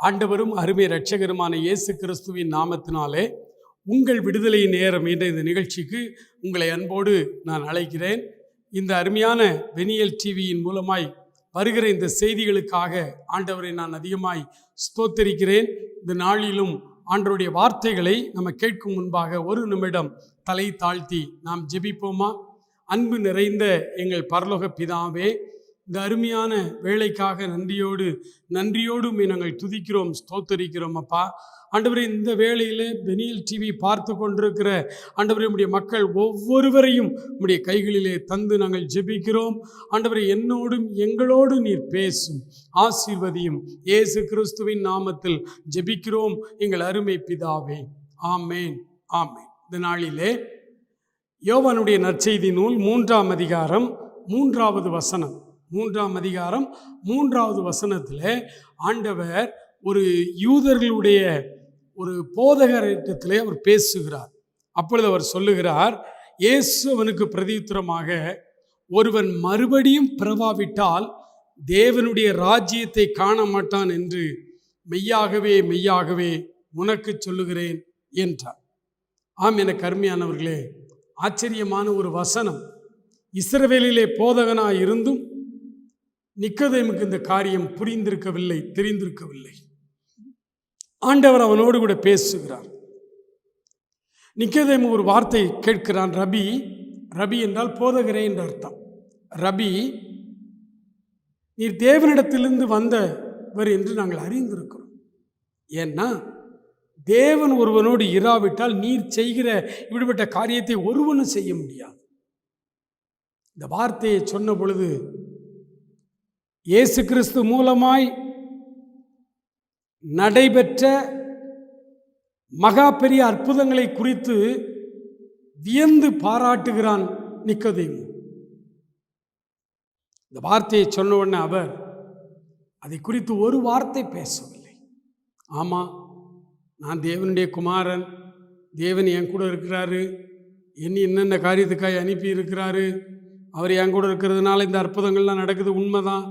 ஆண்டவரும் அருமை இரட்சகருமான இயேசு கிறிஸ்துவின் நாமத்தினாலே உங்கள் விடுதலை நேரம் என்ற இந்த நிகழ்ச்சிக்கு உங்களை அன்போடு நான் அழைக்கிறேன். இந்த அருமையான பெனியல் டிவியின் மூலமாய் வருகிற இந்த செய்திகளுக்காக ஆண்டவரை நான் அதிகமாய் ஸ்தோத்தரிக்கிறேன். இந்த நாளிலும் ஆண்டவருடைய வார்த்தைகளை நம்ம கேட்கும் முன்பாக ஒரு நிமிடம் தலை தாழ்த்தி நாம் ஜெபிப்போமா? அன்பு நிறைந்த எங்கள் பரலோக பிதாவே, இந்த அருமையான வேலைக்காக நன்றியோடும் நாங்கள் துதிக்கிறோம், ஸ்தோத்தரிக்கிறோம். அப்பா ஆண்டவரே, இந்த வேளையிலே பெனியல் டிவி பார்த்து கொண்டிருக்கிற ஆண்டவரே, உம்முடைய மக்கள் ஒவ்வொருவரையும் உம்முடைய கைகளிலே தந்து நாங்கள் ஜெபிக்கிறோம். ஆண்டவரே, என்னோடும் எங்களோடு நீர் பேசும், ஆசீர்வதியும். இயேசு கிறிஸ்துவின் நாமத்தில் ஜெபிக்கிறோம் எங்கள் அருமை பிதாவே, ஆமேன், ஆமேன். இந்த நாளிலே யோவானுடைய நற்செய்தி நூல் 3ஆம் அதிகாரம் 3வது வசனம், 3ஆம் அதிகாரம் 3வது வசனத்தில் ஆண்டவர் ஒரு யூதர்களுடைய ஒரு போதகரிடத்திலே அவர் பேசுகிறார். அப்பொழுது அவர் சொல்லுகிறார், இயேசு அவனுக்கு பிரதியுத்தரமாக, ஒருவன் மறுபடியும் பிறவாவிட்டால் தேவனுடைய ராஜ்யத்தை காண மாட்டான் என்று மெய்யாகவே மெய்யாகவே உனக்கு சொல்லுகிறேன் என்றார். ஆம், எனக்கு அருமையானவர்களே, ஆச்சரியமான ஒரு வசனம். இஸ்ரவேலிலே போதகனாய் இருந்தும் நிக்கோதேமுக்கு இந்த காரியம் புரிந்திருக்கவில்லை, தெரிந்திருக்கவில்லை. ஆண்டவர் அவனோடு கூட பேசுகிறார். நிக்கோதேமு ஒரு வார்த்தை கேட்கிறான். ரபி, ரபி என்றால் போதகரே என்ற அர்த்தம். ரபி, நீர் தேவனிடத்திலிருந்து வந்தவர் என்று நாங்கள் அறிந்திருக்கிறோம். ஏன்னா தேவன் ஒருவனோடு இராவிட்டால் நீர் செய்கிற இப்படிப்பட்ட காரியத்தை ஒருவனும் செய்ய முடியாது. இந்த வார்த்தையை சொன்ன பொழுது இயேசு கிறிஸ்து மூலமாய் நடைபெற்ற மகா பெரிய அற்புதங்களை குறித்து வியந்து பாராட்டுகிறான் நிக்கோதேமு. இந்த வார்த்தையை சொன்ன உடனே அவர் அதை குறித்து ஒரு வார்த்தை பேசவில்லை. ஆமாம், நான் தேவனுடைய குமாரன், தேவன் என் கூட இருக்கிறாரு, என்னென்ன காரியத்துக்காக அனுப்பி இருக்கிறாரு, அவர் என் கூட இருக்கிறதுனால இந்த அற்புதங்கள்லாம் நடக்குது, உண்மைதான்.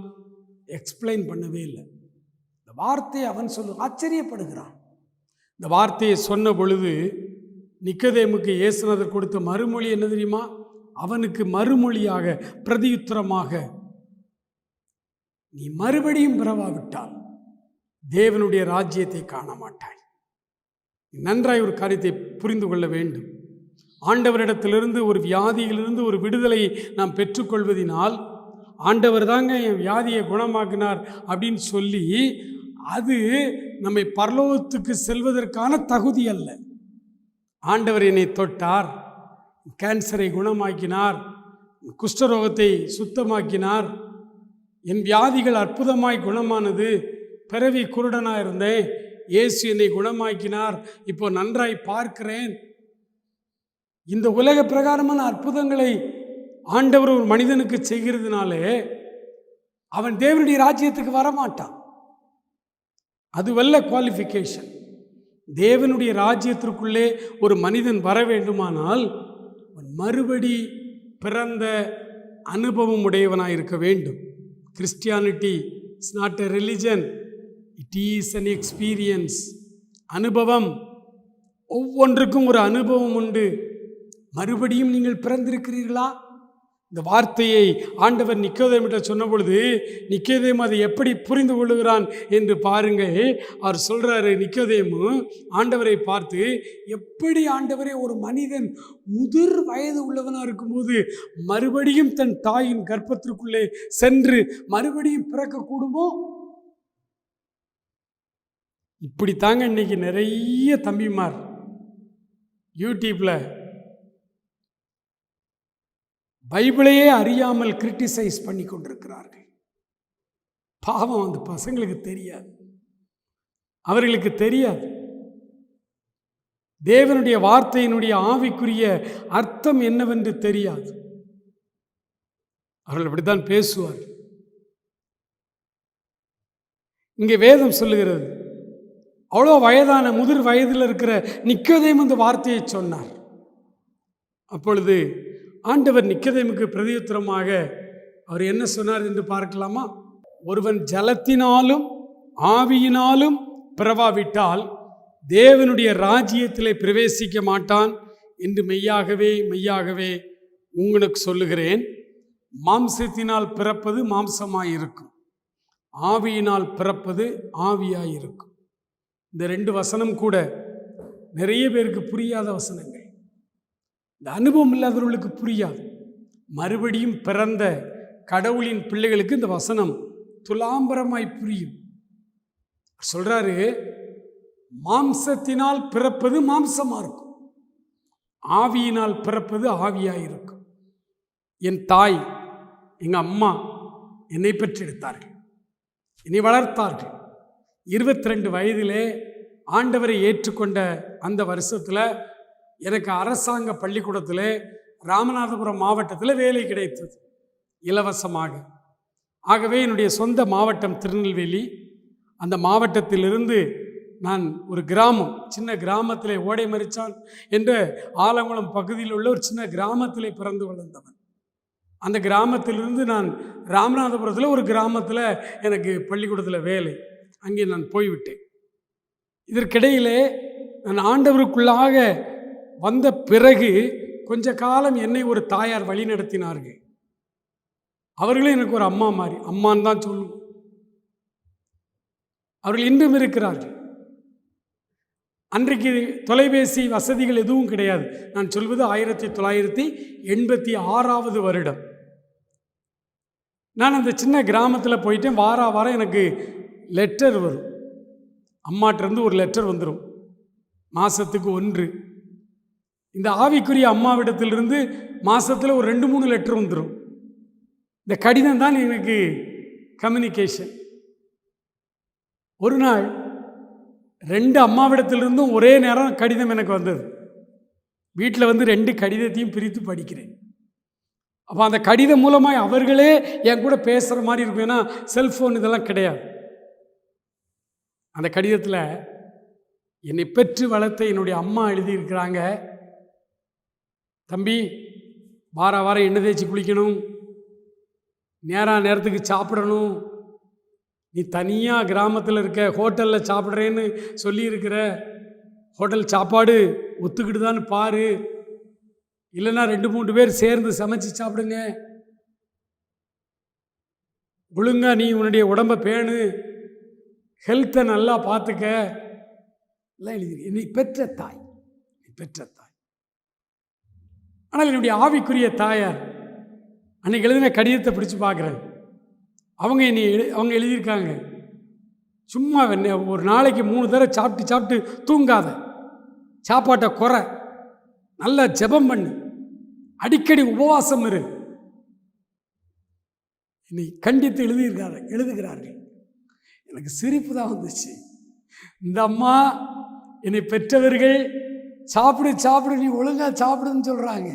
எக்ஸ்பிளைன் பண்ணவே இல்லை. இந்த வார்த்தையை அவன் ஆச்சரியப்படுகிறான். இந்த வார்த்தையை சொன்ன பொழுது நிக்கோதேமுக்கு இயேசுநாதர் கொடுத்த மறுமொழி என்ன தெரியுமா? அவனுக்கு மறுமொழியாக பிரதியுத்தரமாக, நீ மறுபடியும் பிறவாவிட்டால் தேவனுடைய ராஜ்யத்தை காண மாட்டாய். நன்றாய் ஒரு காரியத்தை புரிந்து கொள்ள வேண்டும். ஆண்டவரிடத்திலிருந்து ஒரு வியாதியிலிருந்து ஒரு விடுதலையை நாம் பெற்றுக்கொள்வதினால், ஆண்டவர் தாங்க என் வியாதியை குணமாக்கினார் அப்படின்னு சொல்லி அது நம்மை பரலோகத்துக்கு செல்வதற்கான தகுதி அல்ல. ஆண்டவர் என்னை தொட்டார், கேன்சரை குணமாக்கினார், குஷ்டரோகத்தை சுத்தமாக்கினார், என் வியாதிகள் அற்புதமாய் குணமானது, பிறவி குருடனாக இருந்தேன், இயேசு என்னை குணமாக்கினார், இப்போ நன்றாய் பார்க்கிறேன். இந்த உலக பிரகாரமான அற்புதங்களை ஆண்டவர் ஒரு மனிதனுக்கு செய்கிறதுனாலே அவன் தேவனுடைய ராஜ்யத்துக்கு வரமாட்டான். அதுவல்ல குவாலிஃபிகேஷன். தேவனுடைய ராஜ்யத்திற்குள்ளே ஒரு மனிதன் வர வேண்டுமானால் அவன் மறுபடி பிறந்த அனுபவம் உடையவனாக இருக்க வேண்டும். Christianity is not a religion, it is an experience. அனுபவம், ஒவ்வொன்றுக்கும் ஒரு அனுபவம் உண்டு. மறுபடியும் நீங்கள் பிறந்திருக்கிறீர்களா? இந்த வார்த்தையை ஆண்டவர் நிக்கோதேமிட்ட சொன்ன பொழுது நிக்கோதேமு அதை எப்படி புரிந்து கொள்ளுகிறான் என்று பாருங்கள். அவர் சொல்கிறாரு, நிக்கோதேமு ஆண்டவரை பார்த்து, எப்படி ஆண்டவரே ஒரு மனிதன் முதிர் வயது உள்ளவனாக இருக்கும்போது மறுபடியும் தன் தாயின் கர்ப்பத்திற்குள்ளே சென்று மறுபடியும் பிறக்கக்கூடுமோ? இப்படித்தாங்க இன்னைக்கு நிறைய தம்பிமார் யூடியூப்ல பைபிளையே அறியாமல் கிரிட்டிசைஸ் பண்ணி கொண்டிருக்கிறார்கள். பாவம், அந்த பசங்களுக்கு தெரியாது, அவர்களுக்கு தெரியாது தேவனுடைய வார்த்தையினுடைய ஆவிக்குரிய அர்த்தம் என்னவென்று தெரியாது. அவர்கள் அப்படித்தான் பேசுவார். இங்கே வேதம் சொல்லுகிறது, அவ்வளோ வயதான முதிர் வயதில் இருக்கிற நிக்கோதேமு இந்த வார்த்தையை சொன்னார். அப்பொழுது ஆண்டவர் நிக்கோதேமுக்கு பிரதியுத்தரமாக அவர் என்ன சொன்னார் என்று பார்க்கலாமா? ஒருவன் ஜலத்தினாலும் ஆவியினாலும் பிறவாவிட்டால் தேவனுடைய ராஜ்யத்திலே பிரவேசிக்க மாட்டான் என்று மெய்யாகவே மெய்யாகவே உங்களுக்கு சொல்லுகிறேன். மாம்சத்தினால் பிறப்பது மாம்சமாயிருக்கும், ஆவியினால் பிறப்பது ஆவியாயிருக்கும். இந்த 2 வசனம் கூட நிறைய பேருக்கு புரியாத வசனங்கள். இந்த அனுபவம் இல்லாதவர்களுக்கு புரியாது. மறுபடியும் பிறந்த கடவுளின் பிள்ளைகளுக்கு இந்த வசனம் துலாம்பரமாய் புரியும். சொல்றாரு, மாம்சத்தினால் பிறப்பது மாம்சமா இருக்கும், ஆவியினால் பிறப்பது ஆவியாயிருக்கும். என் தாய், எங்கள் அம்மா என்னை பெற்றெடுத்தார்கள், என்னை வளர்த்தார்கள். 22 வயதிலே ஆண்டவரை ஏற்றுக்கொண்ட அந்த வருஷத்தில் எனக்கு அரசாங்க பள்ளிக்கூடத்தில் ராமநாதபுரம் மாவட்டத்தில் வேலை கிடைத்தது இலவசமாக. ஆகவே என்னுடைய சொந்த மாவட்டம் திருநெல்வேலி. அந்த மாவட்டத்திலிருந்து நான் ஒரு கிராமம், சின்ன கிராமத்திலே ஓடைமரிச்சான் என்ற ஆலங்குளம் பகுதியில் உள்ள ஒரு சின்ன கிராமத்திலே பிறந்து வளர்ந்தவன். அந்த கிராமத்திலிருந்து நான் ராமநாதபுரத்தில் ஒரு கிராமத்தில் எனக்கு பள்ளிக்கூடத்தில் வேலை, அங்கே நான் போய்விட்டேன். இதற்கிடையிலே நான் ஆண்டவருக்குள்ளாக வந்த பிறகு கொஞ்ச காலம் என்னை ஒரு தாயார் வழி நடத்தினார்கள். அவர்களும் எனக்கு ஒரு அம்மா மாதிரி, அம்மான்னு தான் சொல்லுவோம். அவர்கள் இன்றும் இருக்கிறார்கள். அன்றைக்கு தொலைபேசி வசதிகள் எதுவும் கிடையாது. நான் சொல்வது 1986 வருடம். நான் அந்த சின்ன கிராமத்தில் போயிட்டேன். வாரம் எனக்கு லெட்டர் வரும், அம்மாட்டிருந்து ஒரு லெட்டர் வந்துடும் மாதத்துக்கு 1. இந்த ஆவிக்குரிய அம்மாவிடத்திலிருந்து மாதத்தில் ஒரு 2-3 லெட்டர் வந்துடும். இந்த கடிதம் தான் எனக்கு கம்யூனிகேஷன். ஒரு நாள் 2 அம்மாவிடத்திலிருந்தும் ஒரே நேரம் கடிதம் எனக்கு வந்தது. வீட்டில் வந்து 2 கடிதத்தையும் பிரித்து படிக்கிறேன். அப்போ அந்த கடிதம் மூலமாக அவர்களே என் கூட பேசுகிற மாதிரி இருக்கும். ஏன்னா செல்ஃபோன் இதெல்லாம் கிடையாது. அந்த கடிதத்தில் என்னை பெற்று வளர்த்த என்னுடைய அம்மா எழுதியிருக்கிறாங்க, தம்பி வாரம் எண்ணெய் தேய்ச்சி குளிக்கணும், நேரத்துக்கு சாப்பிடணும், நீ தனியாக கிராமத்தில் இருக்க, ஹோட்டலில் சாப்பிட்றேன்னு சொல்லியிருக்கிற, ஹோட்டல் சாப்பாடு ஒத்துக்கிட்டுதான்னு பாரு, இல்லைன்னா 2-3 பேர் சேர்ந்து சமைச்சு சாப்பிடுங்க, ஒழுங்கா நீ உன்னுடைய உடம்பை பேணு, ஹெல்த்தை நல்லா பார்த்துக்க எல்லாம் எழுதி. நீ பெற்ற தாய், நீ பெற்ற தாய். ஆனால் என்னுடைய ஆவிக்குரிய தாயார் அன்னைக்கு எழுதின கடிதத்தை பிடிச்சு பார்க்குறேன். அவங்க எழுதியிருக்காங்க, சும்மா ஒரு நாளைக்கு 3 தடவை சாப்பிட்டு தூங்காத, சாப்பாட்டை குறை, நல்லா ஜெபம் பண்ணு, அடிக்கடி உபவாசம் இரு, என்னை கண்டித்து எழுதுகிறார்கள். எனக்கு சிரிப்பு தான் வந்துச்சு. இந்த அம்மா என்னை பெற்றவர்கள் சாப்பிடு நீ ஒழுங்காக சாப்பிடுன்னு சொல்கிறாங்க.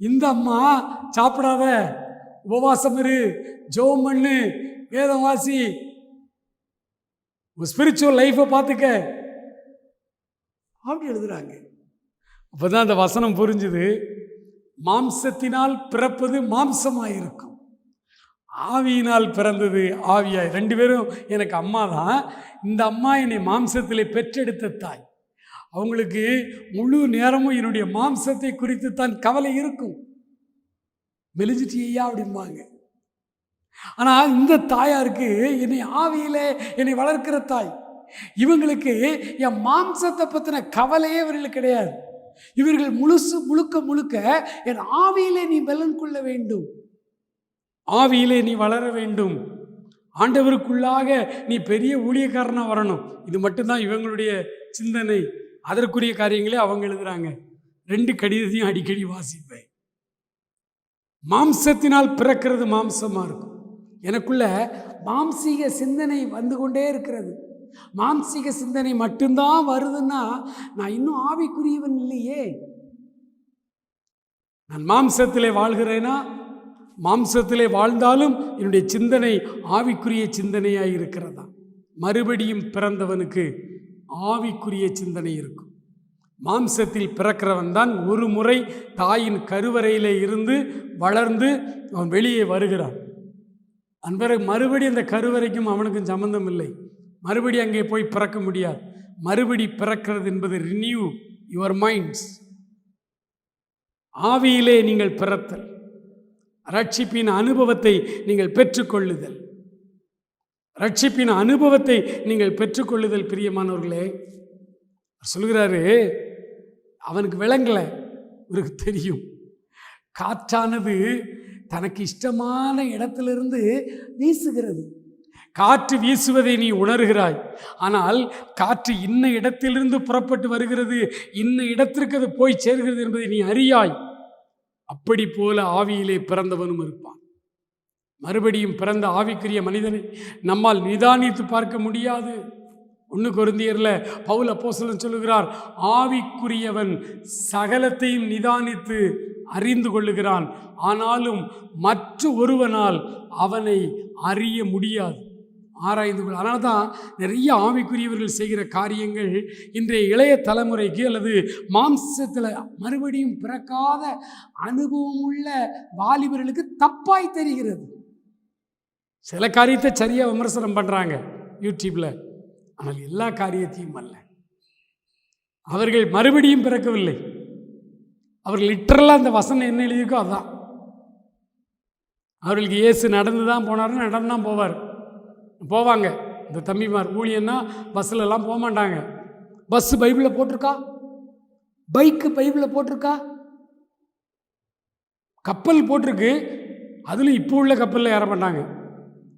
இந்த அம்மா சாப்பிடாத, உபவாசம் இரு, ஜெபம் பண்ணு, வேதம் வாசி, ஸ்பிரிச்சுவல் லைஃப்பை பார்த்துக்க அப்படி எழுதுறாங்க. அப்போ தான் அந்த வசனம் புரிஞ்சுது. மாம்சத்தினால் பிறப்பது மாம்சமாயிருக்கும், ஆவியினால் பிறந்தது ஆவியாய். 2 பேரும் எனக்கு அம்மா தான். இந்த அம்மா என்னை மாம்சத்திலே பெற்றெடுத்த தாய். அவங்களுக்கு முழு நேரமும் என்னுடைய மாம்சத்தை குறித்து தான் கவலை இருக்கும். மெலிஞ்சிட்டியா அப்படிம்பாங்க. ஆனால் இந்த தாயாருக்கு என்னை ஆவியிலே என்னை வளர்க்கிற தாய். இவங்களுக்கு என் மாம்சத்தை பற்றின கவலையே இவர்களுக்கு கிடையாது. இவர்கள் முழுக்க என் ஆவியிலே நீ பலன் கொள்ள வேண்டும், ஆவியிலே நீ வளர வேண்டும், ஆண்டவருக்குள்ளாக நீ பெரிய ஊழியக்காரனாக வரணும். இது மட்டும்தான் இவங்களுடைய சிந்தனை. அதற்குரிய காரியங்களே அவங்க எழுதுகிறாங்க. 2 கடிதத்தையும் அடிக்கடி வாசிப்பேன். மாம்சத்தினால் பிறக்கிறது மாம்சமாக இருக்கும். எனக்குள்ள மாம்சீக சிந்தனை வந்து கொண்டே இருக்கிறது. மாம்சீக சிந்தனை மட்டும்தான் வருதுன்னா நான் இன்னும் ஆவிக்குரியவன் இல்லையே. நான் மாம்சத்திலே வாழ்கிறேனா? மாம்சத்திலே வாழ்ந்தாலும் என்னுடைய சிந்தனை ஆவிக்குரிய சிந்தனையாக இருக்கிறதா? மறுபடியும் பிறந்தவனுக்கு ஆவிக்குரிய சிந்தனை இருக்கும். மாம்சத்தில் பிறக்கிறவன் தான் ஒரு முறை தாயின் கருவறையிலே இருந்து வளர்ந்து அவன் வெளியே வருகிறான். அன்பரை மறுபடி அந்த கருவறைக்கும் அவனுக்கும் சம்பந்தம் இல்லை. மறுபடி அங்கே போய் பிறக்க முடியாது. மறுபடி பிறக்கிறது என்பது ரினியூ யுவர் மைண்ட்ஸ். ஆவியிலே நீங்கள் பிறத்தல், ரட்சிப்பின் அனுபவத்தை நீங்கள் பெற்றுக்கொள்ளுதல், ரட்சிப்பின் அனுபவத்தை நீங்கள் பெற்றுக்கொள்ளுதல். பிரியமானவர்களே, சொல்கிறாரு, அவனுக்கு விளங்கலை, இவருக்கு தெரியும். காற்றானது தனக்கு இஷ்டமான இடத்திலிருந்து வீசுகிறது. காற்று வீசுவதை நீ உணர்கிறாய், ஆனால் காற்று இன்ன இடத்திலிருந்து புறப்பட்டு வருகிறது, இன்ன இடத்திற்கு அது போய் சேர்கிறது என்பதை நீ அறியாய். அப்படி போல ஆவியிலே பிறந்தவனும் இருப்பான். மறுபடியும் பிறந்த ஆவிக்குரிய மனிதனை நம்மால் நிதானித்து பார்க்க முடியாது. 1 கொரிந்தியரில் பவுல் அப்போஸ்தலன் சொல்லுகிறார், ஆவிக்குரியவன் சகலத்தையும் நிதானித்து அறிந்து கொள்ளுகிறான், ஆனாலும் மற்ற ஒருவனால் அவனை அறிய முடியாது, ஆராய்ந்து கொள்ள. அதனால தான் நிறைய ஆவிக்குரியவர்கள் செய்கிற காரியங்கள் இன்றைய இளைய தலைமுறைக்கு அல்லது மாம்சத்தில் மறுபடியும் பிறக்காத அனுபவம் உள்ள வாலிபர்களுக்கு தப்பாய் தெரிகிறது. சில காரியத்தை சரியாக விமர்சனம் பண்ணுறாங்க யூடியூப்பில், ஆனால் எல்லா காரியத்தையும் அல்ல. அவர்கள் மறுபடியும் பிறக்கவில்லை. அவர்கள் லிட்டரலாக அந்த வசனம் என்ன எழுதியிருக்கோ அதுதான். அவர்களுக்கு இயேசு நடந்து தான் போனார்னு நடந்து தான் போவாங்க. இந்த தம்பிமார் ஊழியன்னா பஸ்ஸிலலாம் போக மாட்டாங்க. பஸ்ஸு பைபிளில் போட்டிருக்கா, பைக்கு பைபிளில் போட்டிருக்கா, கப்பல் போட்டிருக்கு, அதில் இப்போ உள்ள கப்பலில் ஏற மாட்டாங்க.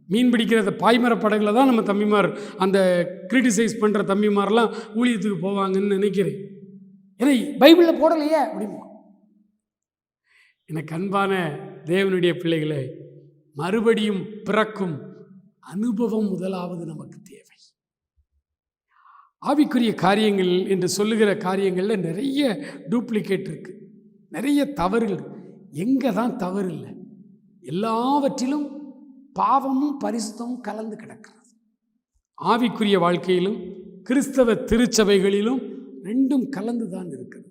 மீன் பிடிக்கிற அந்த பாய்மர படகுல தான் நம்ம தம்பிமார், அந்த கிரிட்டிசைஸ் பண்ணுற தம்பிமாரெலாம் ஊழியத்துக்கு போவாங்கன்னு நினைக்கிறேன். ஏன்னா பைபிளில் போடலையே அப்படிமா. எனக்கு அன்பான தேவனுடைய பிள்ளைகளே, மறுபடியும் பிறக்கும் அனுபவம் முதலாவது நமக்கு தேவை. ஆவிக்குரிய காரியங்கள் என்று சொல்லுகிற காரியங்களில் நிறைய டூப்ளிகேட் இருக்குது, நிறைய தவறுகள். எங்கே தான் தவறு இல்லை, எல்லாவற்றிலும் பாவமும் பரிசுத்தமும் கலந்து கிடக்கிறது. ஆவிக்குரிய வாழ்க்கையிலும் கிறிஸ்தவ திருச்சபைகளிலும் ரெண்டும் கலந்து தான் இருக்குது.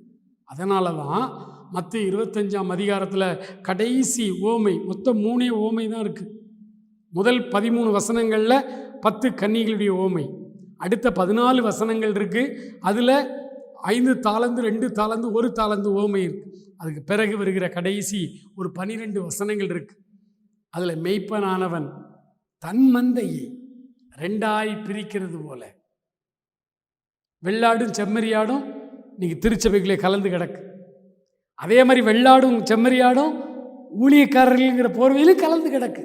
அதனால தான் மத்தேயு 25ஆம் அதிகாரத்தில் கடைசி ஓமை, மொத்தம் 3 ஓமை தான் இருக்குது. முதல் 13 வசனங்களில் 10 கன்னிகளுடைய ஓமை, அடுத்த 14 வசனங்கள் இருக்குது, அதில் 5 தாலந்து 2 தாலந்து 1 தாலந்து ஓமை இருக்குது. அதுக்கு பிறகு வருகிற கடைசி ஒரு 12 வசனங்கள் இருக்குது. அதில் மெய்ப்பனானவன் தன் மந்தையை 2ஆய் பிரிக்கிறது போல, வெள்ளாடும் செம்மறியாடும் இன்னைக்கு திருச்சபைகளே கலந்து கிடக்கு. அதே மாதிரி வெள்ளாடும் செம்மறியாடும் ஊழியக்காரர்கள்ங்கிற போர்வையிலும் கலந்து கிடக்கு.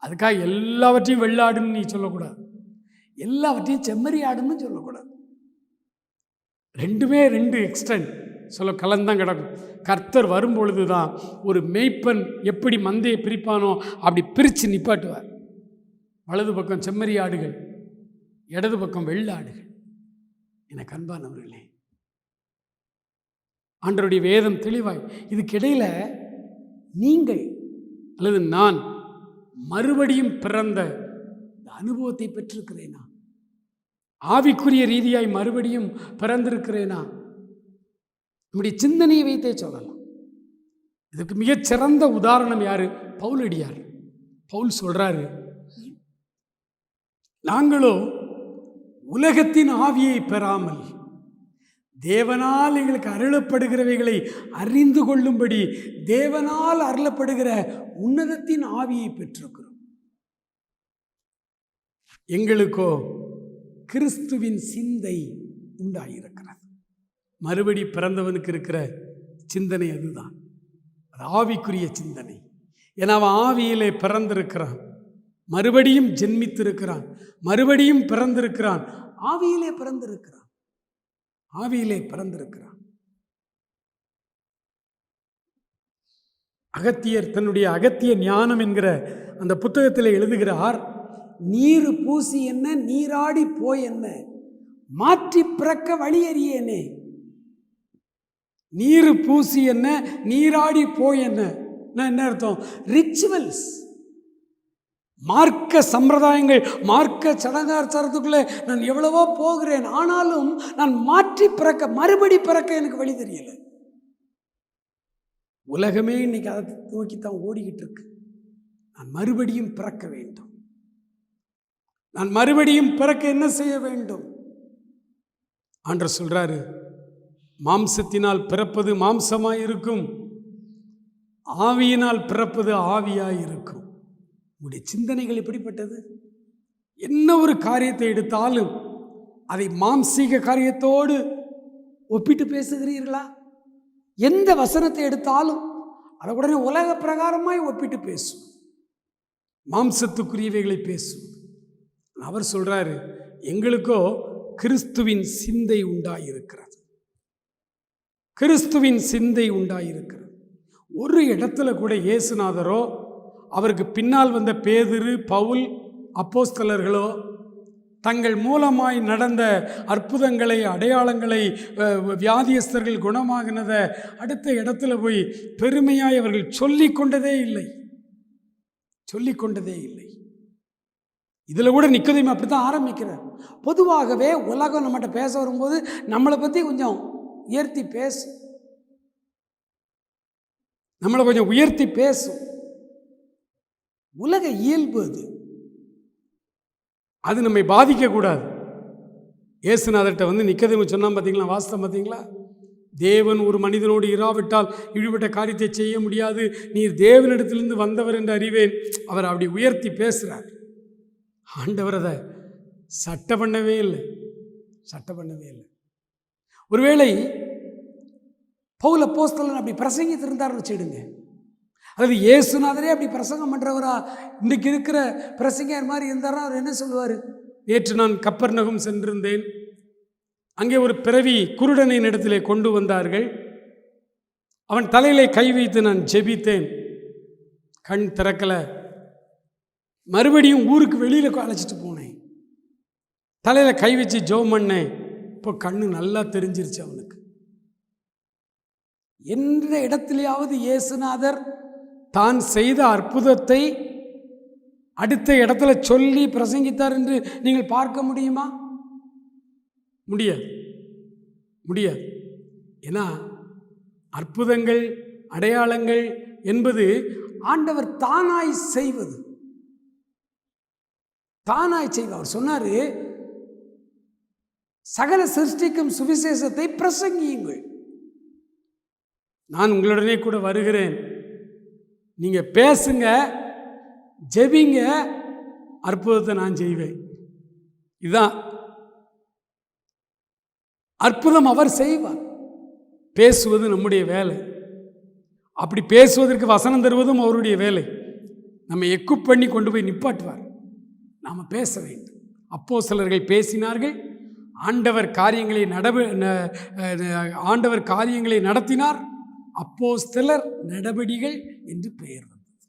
அதுக்காக எல்லாவற்றையும் வெள்ளாடுன்னு நீ சொல்லக்கூடாது, எல்லாவற்றையும் செம்மறியாடுன்னு சொல்லக்கூடாது. ரெண்டுமே 2 எக்ஸ்டென்ட் சொல்ல கலந்தான் கிடக்கும். கர்த்தர் வரும்பொழுது தான் ஒரு மேய்ப்பன் எப்படி மந்தையை பிரிப்பானோ அப்படி பிரித்து நிப்பாட்டுவார். வலது பக்கம் செம்மறி ஆடுகள், இடது பக்கம் வெள்ளாடுகள். எனக்கு அன்பானவர்களே, ஆண்டவருடைய வேதம் தெளிவாய், இதுக்கிடையில் நீங்கள் அல்லது நான் மறுபடியும் பிறந்த அனுபவத்தை பெற்றிருக்கிறேனா? ஆவிக்குரிய ரீதியாய் மறுபடியும் பிறந்திருக்கிறேனா? நம்முடைய சிந்தனையை வைத்தே சொல்லலாம். இதுக்கு மிகச்சிறந்த உதாரணம் யாரு? பவுலடியார். பவுல் சொல்றாரு, நாங்களோ உலகத்தின் ஆவியை பெறாமல் தேவனால் எங்களுக்கு அருளப்படுகிறவைகளை அறிந்து கொள்ளும்படி தேவனால் அருளப்படுகிற உன்னதத்தின் ஆவியை பெற்றிருக்கிறோம். எங்களுக்கோ கிறிஸ்துவின் சிந்தை உண்டாயிருக்கிறது. மறுபடி பிறந்தவனுக்கு இருக்கிற சிந்தனை அதுதான், அது ஆவிக்குரிய சிந்தனை. ஏன்னா அவன் ஆவியிலே பிறந்திருக்கிறான், மறுபடியும் ஜென்மித்திருக்கிறான், மறுபடியும் பிறந்திருக்கிறான், ஆவியிலே பிறந்திருக்கிறான், ஆவியிலே பிறந்திருக்கிறான். அகத்தியர் தன்னுடைய அகத்திய ஞானம் என்கிற அந்த புத்தகத்தில் எழுதுகிறார், நீர் பூசி என்ன நீராடி போய் என்ன மாற்றி பிறக்க வழியறியேனே. நீர் பூசி என்ன நீராடி போய் என்ன என்ன அர்த்தம்? ரிச்சுவல்ஸ், மார்க்க சம்பிரதாயங்கள், மார்க்க சடங்காச்சாரத்துக்குள்ளே நான் எவ்வளவோ போகிறேன், ஆனாலும் நான் மாற்றி பிறக்க மறுபடி பிறக்க எனக்கு வழி தெரியல. உலகமே இன்னைக்கு அதை நோக்கித்தான் ஓடிக்கிட்டு இருக்கு. நான் மறுபடியும் பிறக்க வேண்டும். நான் மறுபடியும் பிறக்க என்ன செய்ய வேண்டும்? ஆண்டவர் சொல்றாரு, மாம்சத்தினால் பிறப்பது மாம்சமாய் இருக்கும், ஆவியினால் பிறப்பது ஆவியாய் இருக்கும். உங்களுடைய சிந்தனைகள் எப்படிப்பட்டது? என்ன ஒரு காரியத்தை எடுத்தாலும் அதை மாம்சீக காரியத்தோடு ஒப்பிட்டு பேசுகிறீர்களா? எந்த வசனத்தை எடுத்தாலும் அதை உடனே உலக பிரகாரமாய் ஒப்பிட்டு பேசும், மாம்சத்துக்குரியவைகளை பேசும். அவர் சொல்றாரு, எங்களுக்கோ கிறிஸ்துவின் சிந்தை உண்டாயிருக்கிறது. கிறிஸ்துவின் சிந்தை உண்டாயிருக்கிறது. ஒரு இடத்துல கூட இயேசுநாதரோ அவருக்கு பின்னால் வந்த பேதுரு, பவுல், அப்போஸ்தலர்களோ தங்கள் மூலமாய் நடந்த அற்புதங்களை, அடையாளங்களை, வியாதியஸ்தர்கள் குணமாகினதை அடுத்த இடத்துல போய் பெருமையாய் அவர்கள் சொல்லிக்கொண்டதே இல்லை, சொல்லிக்கொண்டதே இல்லை. இதில் கூட நிக்கோதேமு அப்படி தான் ஆரம்பிக்கிறார். பொதுவாகவே உலகம் நம்மகிட்ட பேச வரும்போது நம்மளை பற்றி கொஞ்சம் உயர்த்தி பேசும், நம்மளை கொஞ்சம் உயர்த்தி பேசும். உலக இயல்பு அது, அது நம்மை பாதிக்கக்கூடாது. இயேசுநாதர்கிட்ட வந்து நிக்கோதேமு சொன்னான் பார்த்தீங்களா, வாஸ்தவம் பார்த்தீங்களா? தேவன் ஒரு மனிதனோடு இராவிட்டால் இழிபட்ட காரியத்தை செய்ய முடியாது, நீர் தேவனிடத்திலிருந்து வந்தவர் என்று அறிவேன். அவர் அப்படி உயர்த்தி பேசுகிறார். ஆண்டவர் அதை சட்டை பண்ணவே இல்லை, சட்டை பண்ணவே இல்லை. ஒருவேளை பவுல் அப்போஸ்தலன் அப்படி பிரசங்கித்திருந்தார்னு வச்சுடுங்க, அதாவது இயேசுநாதரே அப்படி பிரசங்கம் பண்ணுறவரா இன்றைக்கு இருக்கிற பிரசங்கர் மாதிரி இருந்தாரா, அவர் என்ன சொல்லுவார்? நேற்று நான் கப்பர்நகம் சென்றிருந்தேன், அங்கே ஒரு பிறவி குருடனின் இடத்திலே கொண்டு வந்தார்கள், அவன் தலையிலே கை வைத்து நான் ஜெபித்தேன், கண் திறக்கலை. மறுபடியும் ஊருக்கு வெளியில் அழைச்சிட்டு போனேன், தலையில் கை வச்சு ஜெபம் பண்ணேன், இப்போ கண்ணு நல்லா தெரிஞ்சிருச்சு அவனுக்கு. எந்த இடத்திலேயாவது இயேசுநாதர் தான் செய்த அற்புதத்தை அடுத்த இடத்துல சொல்லி பிரசங்கித்தார் என்று நீங்கள் பார்க்க முடியுமா? முடியாது, முடியாது. ஏன்னா அற்புதங்கள், அடையாளங்கள் என்பது ஆண்டவர் தானாய் செய்வது, தானாய் செய்வார். அவர் சொன்னார், சகல சிருஷ்டிக்கும் சுவிசேஷத்தை பிரசங்கியுங்கள், நான் உங்களுடனே கூட வருகிறேன், நீங்க பேசுங்க, ஜெபிங்க, அற்புதத்தை நான் செய்வேன். இதுதான் அற்புதம் அவர் செய்வார். பேசுவது நம்முடைய வேலை, அப்படி பேசுவதற்கு வசனம் தருவதும் அவருடைய வேலை. நம்ம எக்குப் பண்ணி கொண்டு போய் நிப்பாட்டுவார், நாம் பேச வேண்டும். அப்போஸ்தலர்கள் பேசினார்கள், ஆண்டவர் காரியங்களை நடத்தினார், அப்போஸ்தலர் நடபடிகள் என்று பெயர் வந்தது.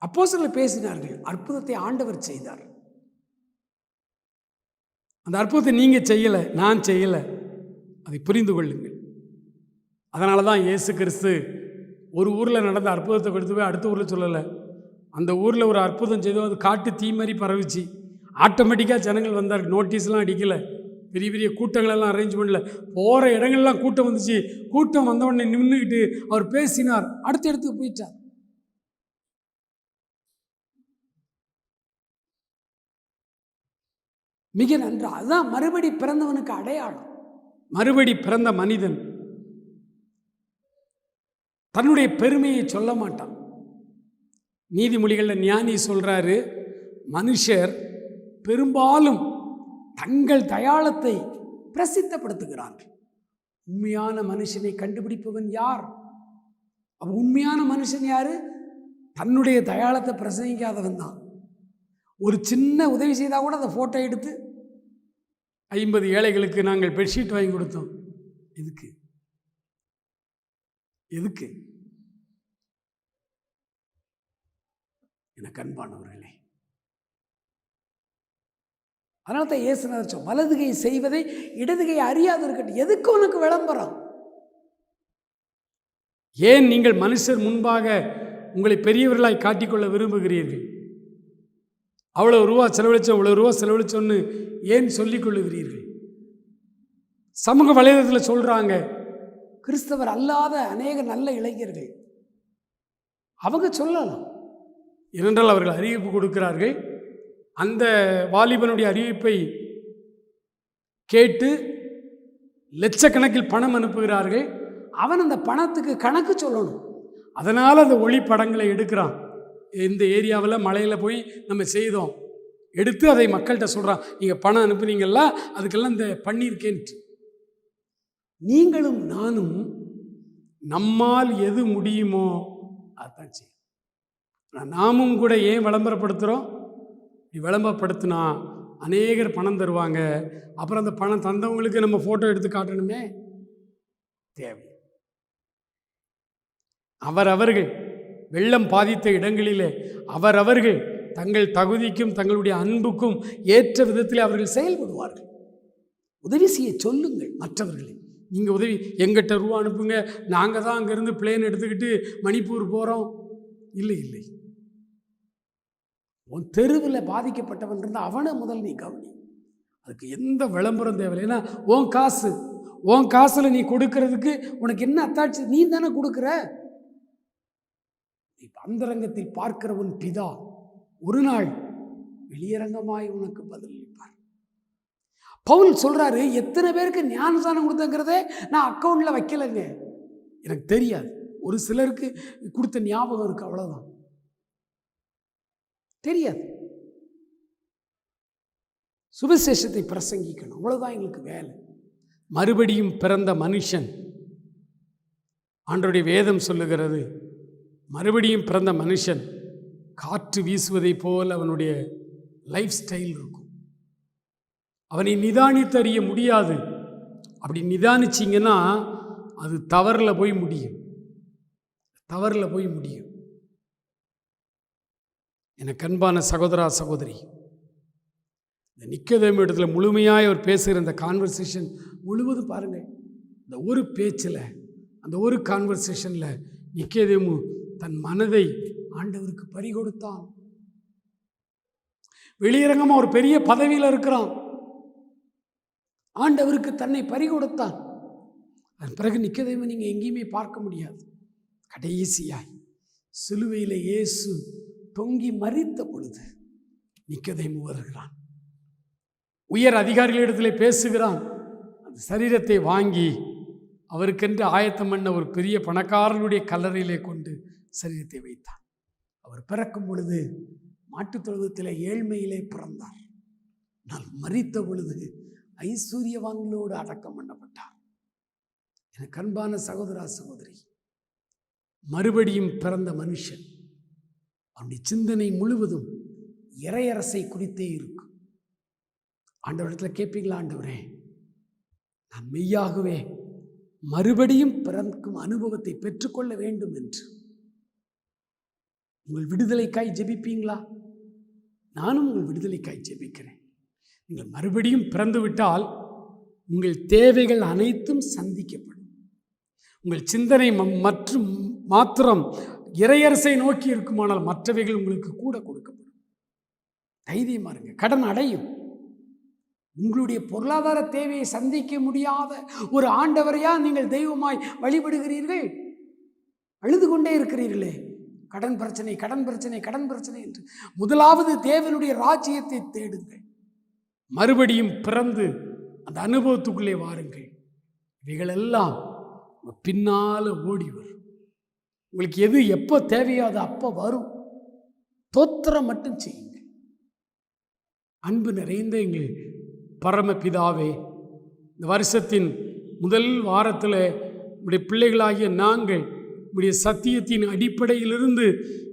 அப்போஸ்தலர் பேசினார்கள், அற்புதத்தை ஆண்டவர் செய்தார். அந்த அற்புதத்தை நீங்கள் செய்யலை, நான் செய்யலை, அதை புரிந்து கொள்ளுங்கள். அதனால தான் இயேசு கிறிஸ்து ஒரு ஊரில் நடந்த அற்புதத்தை கொடுத்து போய் அடுத்த ஊரில் சொல்லலை. அந்த ஊரில் ஒரு அற்புதம் செய்தோம், அது காட்டு தீ மாதிரி பரவிச்சு, ஆட்டோமேட்டிக்காக ஜனங்கள் வந்தார், நோட்டீஸ்லாம் அடிக்கலை, பெரிய பெரிய கூட்டங்களெல்லாம் அரேஞ்ச் பண்ணல, போகிற இடங்கள்லாம் கூட்டம் வந்துச்சு. கூட்டம் வந்தவுடனே நின்றுக்கிட்டு அவர் பேசினார், அடுத்த இடத்துக்கு போயிட்டார். மிக நன்றா. அதுதான் மறுபடி பிறந்தவனுக்கு அடையாளம். மறுபடி பிறந்த மனிதன் தன்னுடைய பெருமையை சொல்ல மாட்டான். நீதிமொழிகளில் ஞானி சொல்றாரு, மனுஷர் பெரும்பாலும் தங்கள் தயாளத்தை பிரசித்தப்படுத்துகிறார்கள். உண்மையான மனுஷனை கண்டுபிடிப்பவன் யார்? அப்ப உண்மையான மனுஷன் யாரு? தன்னுடைய தயாளத்தை பிரசங்கிக்காதவன் தான். ஒரு சின்ன உதவி செய்தால் கூட அதை ஃபோட்டோ எடுத்து 50 ஏழைகளுக்கு நாங்கள் பெட்ஷீட் வாங்கி கொடுத்தோம். எதுக்கு? எதுக்கு? எனக்கு அன்பானவர்களே, அதனால தான் இயேசுநாதர் சொன்னார், வலதுகை செய்வதை இடதுகை அறியாது இருக்கட்டும். எதுக்கு உனக்கு விளம்பரம்? ஏன் நீங்கள் மனுஷர் முன்பாக உங்களை பெரியவர்களாய் காட்டிக்கொள்ள விரும்புகிறீர்கள்? அவ்வளோ ரூபா செலவழிச்சோம், இவ்வளோ ரூபா செலவழிச்சோன்னு ஏன் சொல்லிக் கொள்ளுகிறீர்கள்? சமூக வலைதளத்தில் சொல்கிறாங்க, கிறிஸ்தவர் அல்லாத அநேக நல்ல இளைஞர்கள் அவங்க சொல்லலாம், ஏனென்றால் அவர்கள் அறிவிப்பு கொடுக்கிறார்கள். அந்த வாலிபனுடைய அறிவிப்பை கேட்டு லட்சக்கணக்கில் பணம் அனுப்புகிறார்கள். அவன் அந்த பணத்துக்கு கணக்கு சொல்லணும். அதனால் அந்த ஒளிப்படங்களை எடுக்கிறான். இந்த ஏரியாவில் மலையில் போய் நம்ம செய்தோம், எடுத்து அதை மக்கள்கிட்ட சொல்கிறான். நீங்கள் பணம் அனுப்புனீங்களா, அதுக்கெல்லாம் இந்த பண்ணியிருக்கேன்ட்டு. நீங்களும் நானும் நம்மால் எது முடியுமோ அதுதான் செய்யும். நாமும் கூட ஏன் விளம்பரப்படுத்துகிறோம்? விளம்பரப்படுத்தினா அநேகர் பணம் தருவாங்க. அப்புறம் அந்த பணம் தந்தவங்களுக்கு நம்ம ஃபோட்டோ எடுத்து காட்டணுமே, தேவை. அவரவர்கள் வெள்ளம் பாதித்த இடங்களிலே அவரவர்கள் தங்கள் தகுதிக்கும் தங்களுடைய அன்புக்கும் ஏற்ற விதத்தில் அவர்கள் செயல்படுவார்கள். உதவி செய்ய சொல்லுங்கள் மற்றவர்களை. நீங்கள் உதவி எங்கிட்ட ரூபா அனுப்புங்க, நாங்கள் தான் அங்கேருந்து பிளேன் எடுத்துக்கிட்டு மணிப்பூர் போகிறோம். இல்லை இல்லை, உன் தெருவில் பாதிக்கப்பட்டவன் இருந்தால் அவனை முதல் நீ கவனி. அதுக்கு எந்த விளம்பரம் தேவையில்லை. ஏன்னா உன் காசில் நீ கொடுக்கறதுக்கு உனக்கு என்ன அத்தாட்சி? நீ தானே கொடுக்குற. அந்தரங்கத்தில் பார்க்கிற உன் பிதா ஒரு நாள் வெளியரங்கமாய் உனக்கு பதிலளிப்பார். பவுல் சொல்றாரு, எத்தனை பேருக்கு ஞானஸ்நானம் கொடுத்தங்கிறதே நான் அக்கௌண்ட்ல வைக்கலைங்க, எனக்கு தெரியாது. ஒரு சிலருக்கு கொடுத்த ஞாபகம் இருக்கு, அவ்வளவுதான், தெரியாது. சுவிசேஷத்தை பிரசங்கிக்கணும், அவ்வளவுதான் எங்களுக்கு வேலை. மறுபடியும் பிறந்த மனுஷன், ஆண்டவருடைய வேதம் சொல்லுகிறது, மறுபடியும் பிறந்த மனுஷன் காற்று வீசுவதை போல் அவனுடைய லைஃப் ஸ்டைல் இருக்கும். அவனை நிதானித்து அறிய முடியாது. அப்படி நிதானிச்சிங்கன்னா அது தவறில் போய் முடியும். எனக்கு அன்பான சகோதரா சகோதரி, இந்த நிக்கதேமு இடத்துல முழுமையாக அவர் பேசுகிற இந்த கான்வர்சேஷன் முழுவதும் பாருங்கள். இந்த ஒரு பேச்சில், அந்த ஒரு கான்வர்சேஷனில் நிக்கதேமு தன் மனதை ஆண்டவருக்கு பறிகொடுத்தான். வெளியரங்கமாக ஒரு பெரிய பதவியில் இருக்கிறான், ஆண்டவருக்கு தன்னை பறிகொடுத்தான். அதன் பிறகு நிக்கதேமு நீங்கள் எங்கேயுமே பார்க்க முடியாது. கடைசியாய் சிலுவையில் இயேசு தொங்கி மரித்த பொழுது நிக்கதேமு வருகிறான். உயர் அதிகாரிகளிடத்தில் பேசுகிறான். அந்த சரீரத்தை வாங்கி அவருக்கென்று ஆயத்தம் பண்ண ஒரு பெரிய பணக்காரனுடைய கல்லறையிலே கொண்டு சரீரத்தை வைத்தார். அவர் பிறக்கும் பொழுது மாட்டுத் தொழுவத்தில் ஏழ்மையிலே பிறந்தார். நான் மரித்த பொழுது ஐஸ்வர்யவான்களோடு அடக்கம் பண்ணப்பட்டார். எனக்கு அன்பான சகோதரா சகோதரி, மறுபடியும் பிறந்த மனுஷன் அவனுடைய சிந்தனை முழுவதும் இறையரசை குறித்தே இருக்கும். ஆண்டவரிடத்தில் கேட்பீங்களா, ஆண்டவரே நான் மெய்யாகவே மறுபடியும் பிறக்கும் அனுபவத்தை பெற்றுக்கொள்ள வேண்டும் என்று உங்கள் விடுதலைக்காய் ஜெபிப்பீங்களா? நானும் உங்கள் விடுதலைக்காய் ஜெபிக்கிறேன். நீங்கள் மறுபடியும் பிறந்து விட்டால் உங்கள் தேவைகள் அனைத்தும் சந்திக்கப்படும். உங்கள் சிந்தனை மற்றும் மாத்திரம் இறையரசை நோக்கி இருக்குமானால் மற்றவைகள் உங்களுக்கு கூட கொடுக்கப்படும். தைரியமா இருங்க. கடன் அடையும். உங்களுடைய பொருளாதார தேவையை சந்திக்க முடியாத ஒரு ஆண்டவரையா நீங்கள் தெய்வமாய் வழிபடுகிறீர்கள்? அழுது கொண்டே இருக்கிறீர்களே, கடன் பிரச்சனை கடன் பிரச்சனை கடன் பிரச்சனை என்று. முதலாவது தேவனுடைய ராஜ்யத்தை தேடுங்கள். மறுபடியும் பிறந்து அந்த அனுபவத்துக்குள்ளே வாருங்கள். இவைகளெல்லாம் பின்னால ஓடி வரும். உங்களுக்கு எது எப்போ தேவையோ அது அப்போ வரும். தோத்திரம் மட்டும் செய்யுங்க. அன்பு நிறைந்த எங்கள் பரமபிதாவே, இந்த வருஷத்தின் முதல் வாரத்தில் நம்முடைய பிள்ளைகளாகிய நாங்கள் நம்முடைய சத்தியத்தின் அடிப்படையிலிருந்து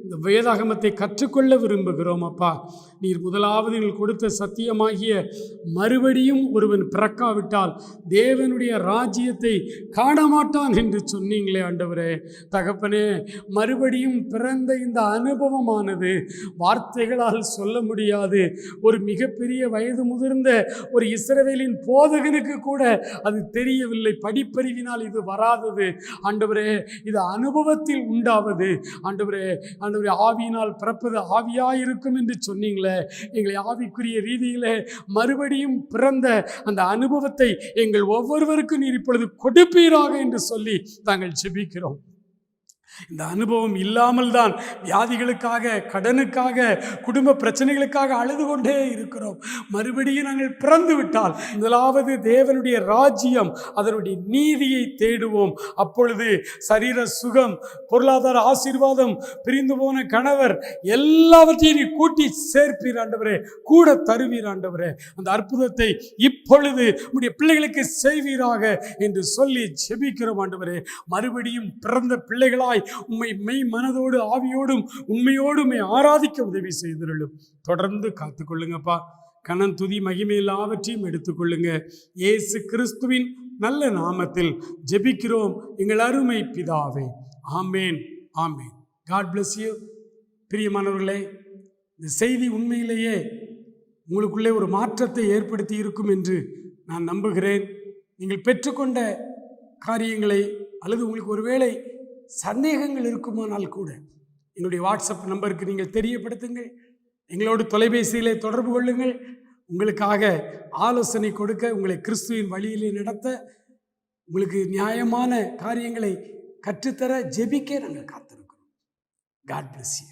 இந்த வேதாகமத்தை கற்றுக்கொள்ள விரும்புகிறோம். அப்பா, நீர் முதலாவது எங்கள் கொடுத்த சத்தியமாகிய மறுபடியும் ஒருவன் பிறக்காவிட்டால் தேவனுடைய ராஜ்யத்தை காணமாட்டான் என்று சொன்னீங்களே ஆண்டவரே. தகப்பனே, மறுபடியும் பிறந்த இந்த அனுபவமானது வார்த்தைகளால் சொல்ல முடியாது. ஒரு மிகப்பெரிய வயது முதிர்ந்த ஒரு இஸ்ரவேலின் போதகனுக்கு கூட அது தெரியவில்லை. படிப்பறிவினால் இது வராதது ஆண்டவரே, இது அனுபவத்தில் உண்டாவது. ஆண்டவரே, ஆவியினால் பிறப்பது ஆவியாயிருக்கும் என்று சொன்னீங்களே. எங்களை ஆவிக்குரிய ரீதியிலே மறுபடியும் பிறந்த அந்த அனுபவத்தை எங்கள் ஒவ்வொருவருக்கும் நீர் இப்பொழுது கொடுப்பீராக என்று சொல்லி நாங்கள் ஜெபிக்கிறோம். இந்த அனுபவம் இல்லாமல் தான் வியாதிகளுக்காக, கடனுக்காக, குடும்ப பிரச்சனைகளுக்காக அழுது கொண்டே இருக்கிறோம். மறுபடியும் நாங்கள் பிறந்து விட்டால் முதலாவது தேவனுடைய ராஜ்யம், அதனுடைய நீதியை தேடுவோம். அப்பொழுது சரீர சுகம், பொருளாதார ஆசீர்வாதம், பிரிந்து போன கணவர், எல்லாவற்றையும் நீ கூட்டி சேர்ப்பீர் ஆண்டவரே, கூட தருவீர் ஆண்டவரே. அந்த அற்புதத்தை இப்பொழுது உம்முடைய பிள்ளைகளுக்கு செய்வீராக என்று சொல்லி ஜெபிக்கிறோம் ஆண்டவரே. மறுபடியும் பிறந்த பிள்ளைகளாய் உம்மை மெய் மனதோடு, ஆவியோடும், உண்மையோடும் ஆராதிக்க உதவி செய்திருளும். தொடர்ந்து காத்துக்கொள்ளுங்கப்பா. கனன், துதி, மகிமை எல்லாவற்றையும் எடுத்துக்கொள்ளுங்க. இயேசு கிறிஸ்துவின் நல்ல நாமத்தில் ஜெபிக்கிறோம் எங்கள் அருமை பிதாவே. ஆமேன், ஆமேன். God bless you. பிரியமானவர்களே, இந்த செய்தி உண்மையிலேயே உங்களுக்குள்ளே ஒரு மாற்றத்தை ஏற்படுத்தி இருக்கும் என்று நான் நம்புகிறேன். நீங்கள் பெற்றுக்கொண்ட காரியங்களை அல்லது உங்களுக்கு ஒருவேளை சந்தேகங்கள் இருக்குமானால் கூட என்னுடைய வாட்ஸ்அப் நம்பருக்கு நீங்கள் தெரியப்படுத்துங்கள். எங்களோடு தொலைபேசியிலே தொடர்பு கொள்ளுங்கள். உங்களுக்காக ஆலோசனை கொடுக்க, உங்களை கிறிஸ்துவின் வழியிலே நடத்த, உங்களுக்கு நியாயமான காரியங்களை கற்றுத்தர, ஜெபிக்க நாங்கள் காத்திருக்கிறோம். God bless you.